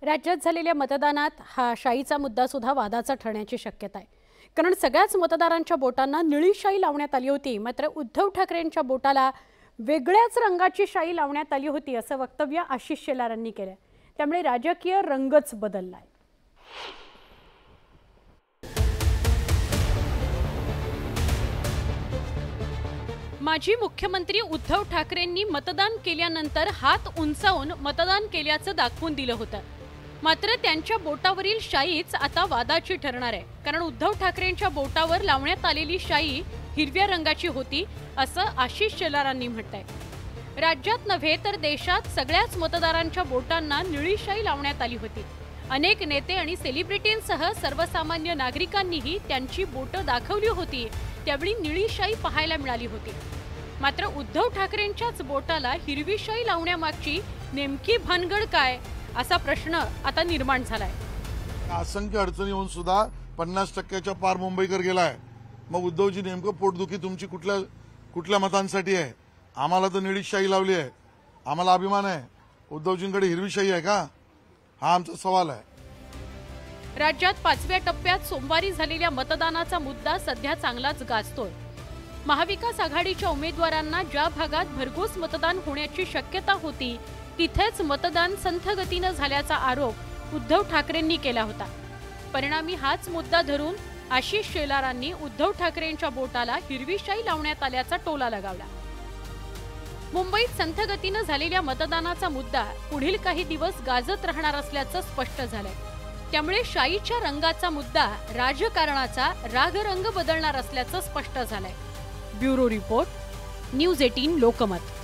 राज्यात झालेल्या मतदानात हा शाईचा मुद्दा सुद्धा वादाचा ठरण्याची शक्यता आहे। कारण सगळ्याच मतदारांच्या बोटांना निळी शाई लावण्यात आली होती, मात्र उद्धव ठाकरेंच्या बोटाला वेगळ्याच रंगाची शाई लावण्यात आली होती असं वक्तव्य आशिष शेलारांनी केलं। त्यामुळे राजकीय रंगच बदललाय। माजी मुख्यमंत्री उद्धव ठाकरेंनी मतदान केल्यानंतर हात उंचावून मतदान केल्याचं दाखवून दिलं होतं, मात्र त्यांच्या बोटावरील शाईच आता वादाची ठरणार आहे। कारण उद्धव ठाकरेंच्या बोटावर लावण्यात आलेली शाई हिरव्या रंगाची होती असं आशिष शेलारांनी म्हटलंय। राज्यात नव्हे तर देशात सगळ्याच मतदारांच्या बोटांना निळी शाई लावण्यात आली होती। अनेक नेते आणि सेलिब्रिटींसह सर्वसामान्य नागरिकांनीही त्यांची बोटं दाखवली होती, त्यावेळी निळी शाई पाहायला मिळाली होती। मात्र उद्धव ठाकरेंच्याच बोटाला हिरवी शाई लावण्यामागची नेमकी भानगड काय असा प्रश्न आता निर्माण झालाय। असंख्य अडचणी होऊन सुद्धा 50% पार मुंबईकर गेलाय। मग उद्धवजी नेमकं पोटदुखी तुमची कुठल्या मतांसाठी आहे? आम्हाला तर निळी शाई लावली आहे, आम्हाला अभिमान आहे। उद्धवजींकडे हिरवी शाई आहे का? हा आमचा सवाल आहे। राज्यात 5व्या टप्प्यात सोमवारी झालेल्या मतदानाचा मुद्दा सध्या चांगलाच गाजतोय। महाविकास आघाडीच्या उमेदवारांना ज्या भागात भरघोस मतदान होण्याची शक्यता होती तिथेच मतदान संथ गतीने झाल्याचा आरोप उद्धव ठाकरेंनी केला होता। परिणामी हाच मुद्दा धरून आशिष शेलारांनी उद्धव ठाकरेंच्या बोटाला हिरवी शाई लावण्यात आल्याचा टोला लगावला। मुंबईत संथ गतीने झालेल्या मतदानाचा मुद्दा पुढील काही दिवस गाजत राहणार असल्याचं स्पष्ट झालंय। त्यामुळे शाईच्या रंगाचा मुद्दा राजकारणाचा रागरंग बदलणार असल्याचं स्पष्ट झालंय। Bureau report, news 18 Lokmat.